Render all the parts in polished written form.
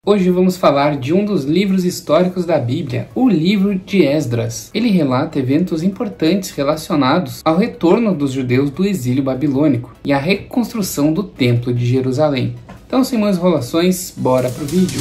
Hoje vamos falar de um dos livros históricos da Bíblia, o livro de Esdras. Ele relata eventos importantes relacionados ao retorno dos judeus do exílio babilônico e à reconstrução do Templo de Jerusalém. Então, sem mais enrolações, bora pro vídeo!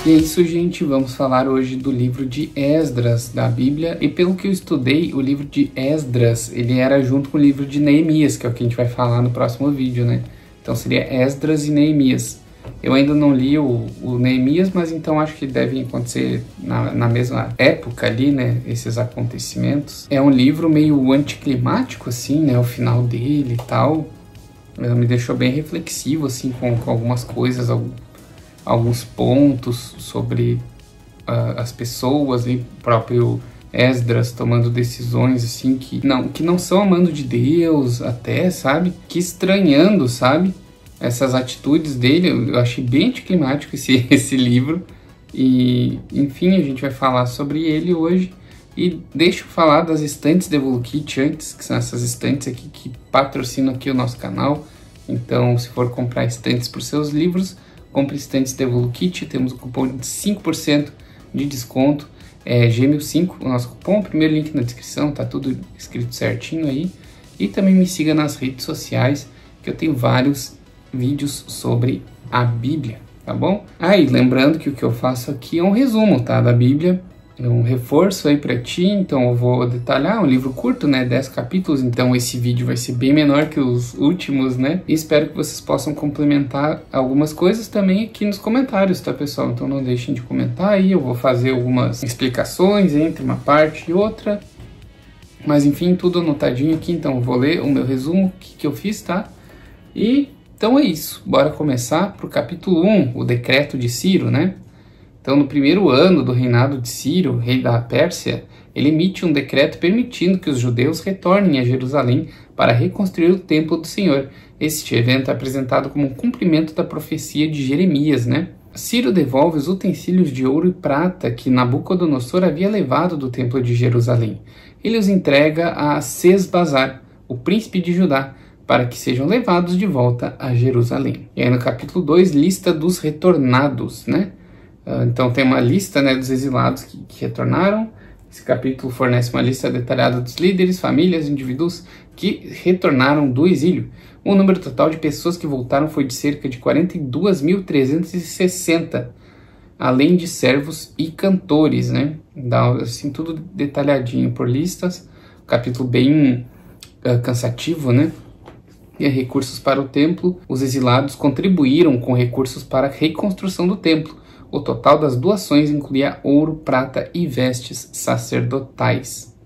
E é isso, gente, vamos falar hoje do livro de Esdras da Bíblia, e pelo que eu estudei, o livro de Esdras, ele era junto com o livro de Neemias, que é o que a gente vai falar no próximo vídeo, né? Então seria Esdras e Neemias. Eu ainda não li o Neemias, mas então acho que devem acontecer na mesma época ali, né, esses acontecimentos. É um livro meio anticlimático, assim, né, o final dele e tal. Me deixou bem reflexivo, assim, com algumas coisas, alguns pontos sobre as pessoas e o próprio Esdras tomando decisões assim que não são amando de Deus até, sabe? Que estranhando, sabe? Essas atitudes dele. Eu achei bem anticlimático esse livro. E, enfim, a gente vai falar sobre ele hoje. E deixa eu falar das estantes da Evolukit antes, que são essas estantes aqui que patrocinam aqui o nosso canal. Então, se for comprar estantes para os seus livros, compre estantes da Evolukit, temos o cupom de 5% de desconto, Gêmeo5, o nosso cupom, primeiro link na descrição, tá tudo escrito certinho aí. E também me siga nas redes sociais, que eu tenho vários vídeos sobre a Bíblia, tá bom? E lembrando que o que eu faço aqui é um resumo, tá, da Bíblia, um reforço aí pra ti, então eu vou detalhar, um livro curto, né, 10 capítulos, então esse vídeo vai ser bem menor que os últimos, né, e espero que vocês possam complementar algumas coisas também aqui nos comentários, tá, pessoal? Então não deixem de comentar aí, eu vou fazer algumas explicações entre uma parte e outra, mas enfim, tudo anotadinho aqui, então eu vou ler o meu resumo, que eu fiz, tá? E então é isso, bora começar pro capítulo 1, o decreto de Ciro, né? Então, no primeiro ano do reinado de Ciro, rei da Pérsia, ele emite um decreto permitindo que os judeus retornem a Jerusalém para reconstruir o templo do Senhor. Este evento é apresentado como um cumprimento da profecia de Jeremias, né? Ciro devolve os utensílios de ouro e prata que Nabucodonosor havia levado do templo de Jerusalém. Ele os entrega a Sesbazar, o príncipe de Judá, para que sejam levados de volta a Jerusalém. E aí no capítulo 2, lista dos retornados, né? Então tem uma lista, né, dos exilados que retornaram. Esse capítulo fornece uma lista detalhada dos líderes, famílias e indivíduos que retornaram do exílio. O número total de pessoas que voltaram foi de cerca de 42.360, além de servos e cantores, né? Dá assim tudo detalhadinho por listas. Capítulo bem cansativo, né? E recursos para o templo. Os exilados contribuíram com recursos para a reconstrução do templo. O total das doações incluía ouro, prata e vestes sacerdotais.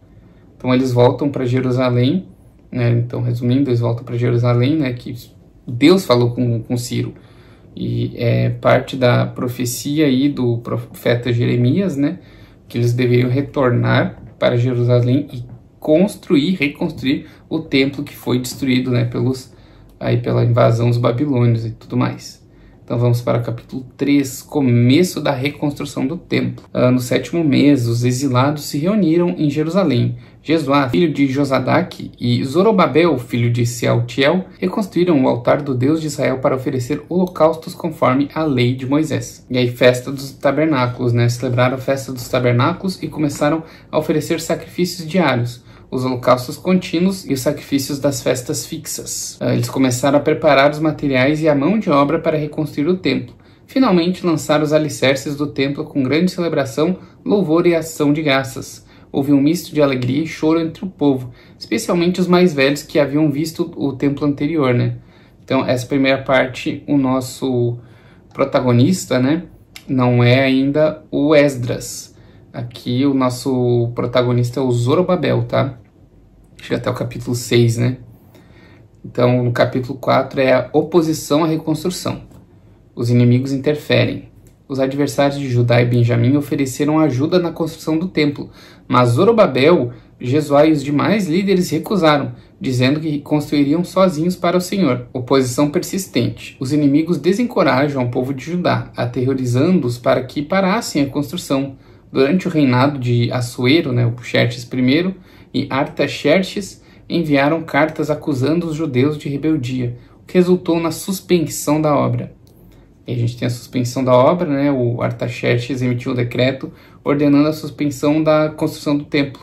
Então eles voltam para Jerusalém, né? Então, resumindo, eles voltam para Jerusalém, né? Que Deus falou com Ciro. E é parte da profecia aí do profeta Jeremias, né? Que eles deveriam retornar para Jerusalém e reconstruir o templo que foi destruído, né? Pela invasão dos babilônios e tudo mais. Então vamos para o capítulo 3, começo da reconstrução do templo. No 7º mês, os exilados se reuniram em Jerusalém. Jesuá, filho de Josadaque, e Zorobabel, filho de Sealtiel, reconstruíram o altar do Deus de Israel para oferecer holocaustos conforme a lei de Moisés. E aí, festa dos tabernáculos, né? Celebraram a festa dos tabernáculos e começaram a oferecer sacrifícios diários, os holocaustos contínuos e os sacrifícios das festas fixas. Eles começaram a preparar os materiais e a mão de obra para reconstruir o templo. Finalmente lançaram os alicerces do templo com grande celebração, louvor e ação de graças. Houve um misto de alegria e choro entre o povo, especialmente os mais velhos que haviam visto o templo anterior, né? Então, essa primeira parte, o nosso protagonista, né, não é ainda o Esdras. Aqui o nosso protagonista é o Zorobabel, tá? Chega até o capítulo 6, né? Então, no capítulo 4 é a oposição à reconstrução. Os inimigos interferem. Os adversários de Judá e Benjamim ofereceram ajuda na construção do templo, mas Zorobabel, Jesuá e os demais líderes recusaram, dizendo que construiriam sozinhos para o Senhor. Oposição persistente. Os inimigos desencorajam o povo de Judá, aterrorizando-os para que parassem a construção. Durante o reinado de Assuero, né, o Xerxes I, e Artaxerxes enviaram cartas acusando os judeus de rebeldia, o que resultou na suspensão da obra. E a gente tem a suspensão da obra, né? O Artaxerxes emitiu um decreto ordenando a suspensão da construção do templo,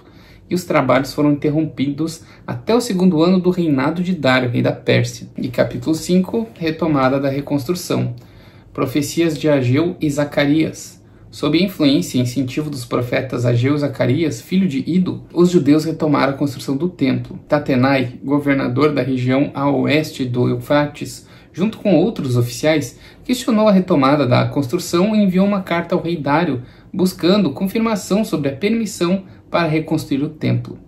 e os trabalhos foram interrompidos até o 2º ano do reinado de Dário, rei da Pérsia. E capítulo 5, retomada da reconstrução. Profecias de Ageu e Zacarias. Sob a influência e incentivo dos profetas Ageu e Zacarias, filho de Ido, os judeus retomaram a construção do templo. Tatenai, governador da região a oeste do Eufrates, junto com outros oficiais, questionou a retomada da construção e enviou uma carta ao rei Dário, buscando confirmação sobre a permissão para reconstruir o templo.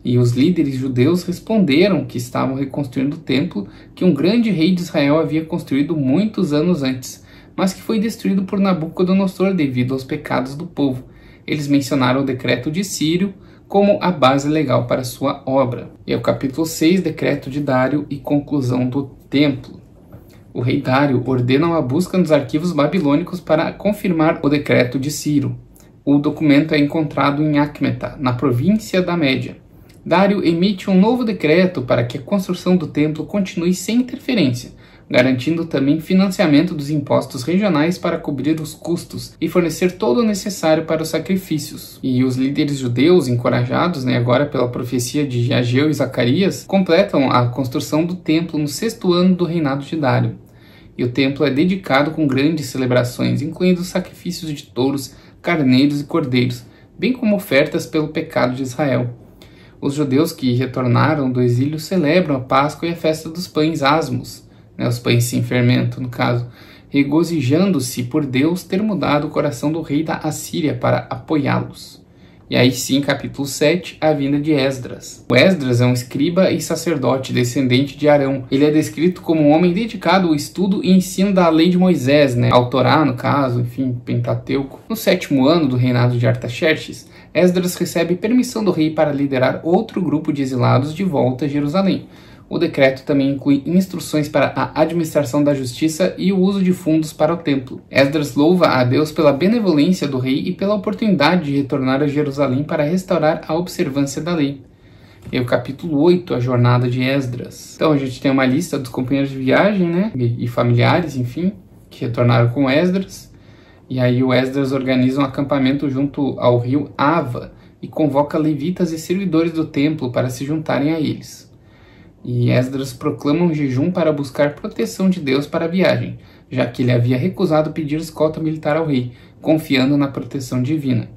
E os líderes judeus responderam que estavam reconstruindo o templo que um grande rei de Israel havia construído muitos anos antes, mas que foi destruído por Nabucodonosor devido aos pecados do povo. Eles mencionaram o decreto de Círio como a base legal para sua obra. E é o capítulo 6, decreto de Dário e conclusão do templo. O rei Dário ordena uma busca nos arquivos babilônicos para confirmar o decreto de Ciro. O documento é encontrado em Acmeta, na província da Média. Dário emite um novo decreto para que a construção do templo continue sem interferência, garantindo também financiamento dos impostos regionais para cobrir os custos e fornecer todo o necessário para os sacrifícios. E os líderes judeus, encorajados agora pela profecia de Ageu e Zacarias, completam a construção do templo no 6º ano do reinado de Dário. E o templo é dedicado com grandes celebrações, incluindo sacrifícios de touros, carneiros e cordeiros, bem como ofertas pelo pecado de Israel. Os judeus que retornaram do exílio celebram a Páscoa e a festa dos pães asmos, os pães sem fermento, no caso, regozijando-se por Deus ter mudado o coração do rei da Assíria para apoiá-los. E aí sim, capítulo 7, a vinda de Esdras. O Esdras é um escriba e sacerdote descendente de Arão. Ele é descrito como um homem dedicado ao estudo e ensino da lei de Moisés, ao Torá, no caso, enfim, Pentateuco. No 7º ano do reinado de Artaxerxes, Esdras recebe permissão do rei para liderar outro grupo de exilados de volta a Jerusalém. O decreto também inclui instruções para a administração da justiça e o uso de fundos para o templo. Esdras louva a Deus pela benevolência do rei e pela oportunidade de retornar a Jerusalém para restaurar a observância da lei. E o capítulo 8, a jornada de Esdras. Então a gente tem uma lista dos companheiros de viagem, e familiares, enfim, que retornaram com Esdras. E aí o Esdras organiza um acampamento junto ao rio Ava e convoca levitas e servidores do templo para se juntarem a eles. E Esdras proclama um jejum para buscar proteção de Deus para a viagem, já que ele havia recusado pedir escolta militar ao rei, confiando na proteção divina.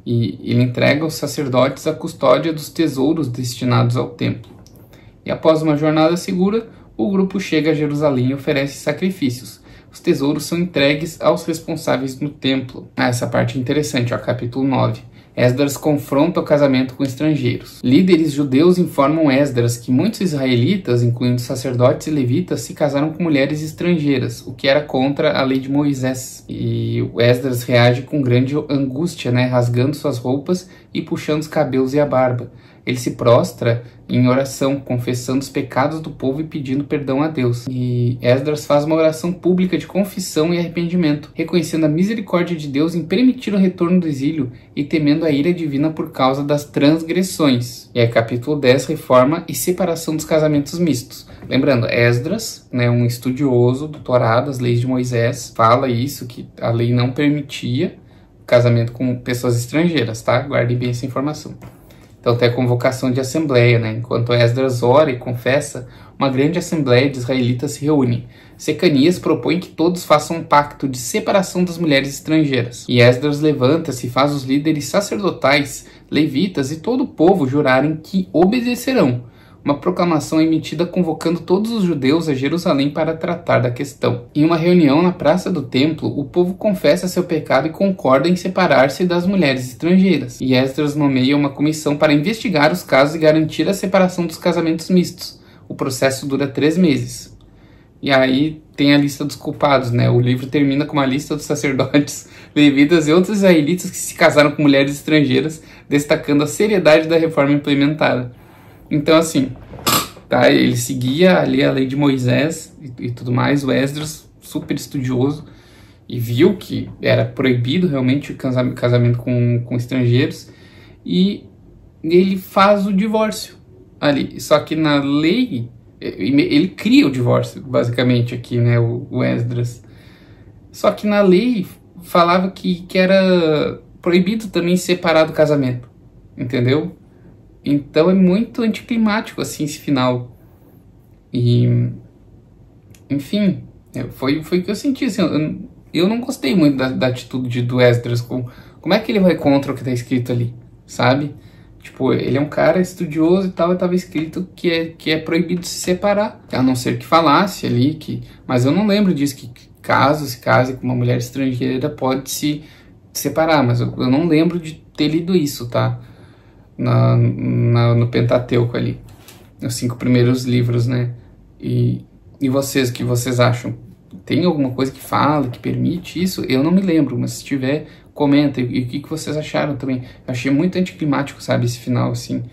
E ele entrega aos sacerdotes a custódia dos tesouros destinados ao templo. E após uma jornada segura, o grupo chega a Jerusalém e oferece sacrifícios. Os tesouros são entregues aos responsáveis no templo. Essa parte é interessante, capítulo 9. Esdras confronta o casamento com estrangeiros. Líderes judeus informam Esdras que muitos israelitas, incluindo sacerdotes e levitas, se casaram com mulheres estrangeiras, o que era contra a lei de Moisés. E o Esdras reage com grande angústia, rasgando suas roupas e puxando os cabelos e a barba. Ele se prostra em oração, confessando os pecados do povo e pedindo perdão a Deus. E Esdras faz uma oração pública de confissão e arrependimento, reconhecendo a misericórdia de Deus em permitir o retorno do exílio e temendo a ira divina por causa das transgressões. E aí, capítulo 10, reforma e separação dos casamentos mistos. Lembrando, Esdras, um estudioso do Torá, das leis de Moisés, fala isso, que a lei não permitia casamento com pessoas estrangeiras, tá? Guardem bem essa informação. Então tem a convocação de assembleia, Enquanto Esdras ora e confessa, uma grande assembleia de israelitas se reúne. Secanias propõe que todos façam um pacto de separação das mulheres estrangeiras. E Esdras levanta-se e faz os líderes sacerdotais, levitas e todo o povo jurarem que obedecerão. Uma proclamação emitida convocando todos os judeus a Jerusalém para tratar da questão. Em uma reunião na praça do templo, o povo confessa seu pecado e concorda em separar-se das mulheres estrangeiras. E Esdras nomeia uma comissão para investigar os casos e garantir a separação dos casamentos mistos. O processo dura 3 meses. E aí tem a lista dos culpados, O livro termina com uma lista dos sacerdotes, levitas e outros israelitas que se casaram com mulheres estrangeiras, destacando a seriedade da reforma implementada. Então, assim, ele seguia ali a lei de Moisés e tudo mais. O Esdras, super estudioso, e viu que era proibido realmente o casamento com estrangeiros. E ele faz o divórcio ali. Só que na lei, ele cria o divórcio, basicamente, aqui, né, o Esdras. Só que na lei falava que era proibido também separar do casamento, entendeu? Então é muito anticlimático, assim, esse final. E, enfim, foi o que eu senti, assim, eu não gostei muito da atitude do Esdras. Como é que ele vai contra o que está escrito ali, sabe? Tipo, ele é um cara estudioso e tal, e estava escrito que é proibido se separar, a não ser que falasse ali, mas eu não lembro disso, que caso se case com uma mulher estrangeira pode se separar, mas eu não lembro de ter lido isso, tá? No Pentateuco ali, os 5 primeiros livros, né? E vocês, o que vocês acham? Tem alguma coisa que fala, que permite isso? Eu não me lembro, mas se tiver, comenta. E o que vocês acharam também? Eu achei muito anticlimático, sabe, esse final, assim.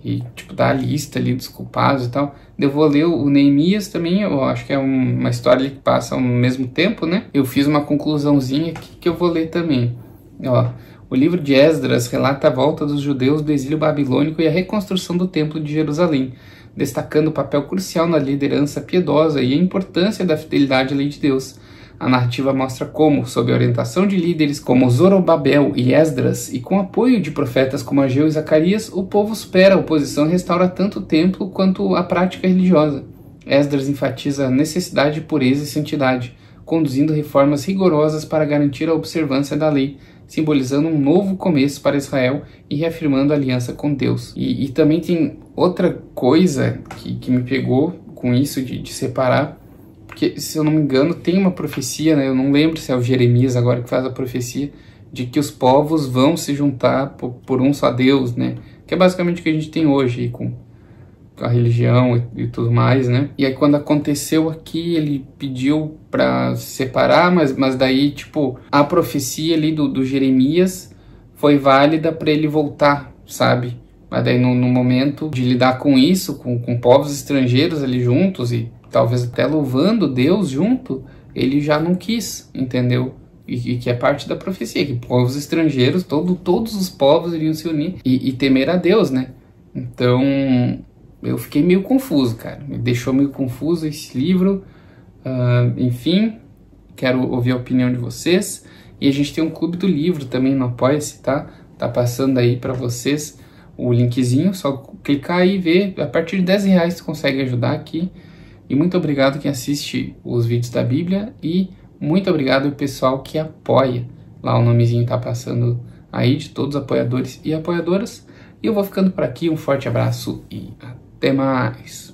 E, tipo, dá a lista ali dos culpados e tal. Eu vou ler o Neemias também, eu acho que é uma história ali que passa ao mesmo tempo, né? Eu fiz uma conclusãozinha aqui que eu vou ler também. Ó, o livro de Esdras relata a volta dos judeus do exílio babilônico e a reconstrução do templo de Jerusalém, destacando o papel crucial na liderança piedosa e a importância da fidelidade à lei de Deus. A narrativa mostra como, sob a orientação de líderes como Zorobabel e Esdras, e com apoio de profetas como Ageu e Zacarias, o povo supera a oposição e restaura tanto o templo quanto a prática religiosa. Esdras enfatiza a necessidade de pureza e santidade, conduzindo reformas rigorosas para garantir a observância da lei, simbolizando um novo começo para Israel e reafirmando a aliança com Deus. E também tem outra coisa que me pegou com isso de separar, porque, se eu não me engano, tem uma profecia, né? Eu não lembro se é o Jeremias agora que faz a profecia, de que os povos vão se juntar por um só Deus, né? Que é basicamente o que a gente tem hoje, com a religião e tudo mais, né? E aí quando aconteceu aqui, ele pediu para se separar, mas daí, tipo, a profecia ali do Jeremias foi válida para ele voltar, sabe? Mas daí no momento de lidar com isso, com povos estrangeiros ali juntos e talvez até louvando Deus junto, ele já não quis, entendeu? E que é parte da profecia, que povos estrangeiros, todos os povos iriam se unir e temer a Deus, né? Então, eu fiquei meio confuso, cara. Me deixou meio confuso esse livro. Enfim, quero ouvir a opinião de vocês. E a gente tem um clube do livro também no Apoia-se, tá? Tá passando aí para vocês o linkzinho, só clicar aí e ver. A partir de R$10 você consegue ajudar aqui. E muito obrigado quem assiste os vídeos da Bíblia e muito obrigado ao pessoal que apoia. Lá o nomezinho tá passando aí de todos os apoiadores e apoiadoras. E eu vou ficando por aqui. Um forte abraço e até mais.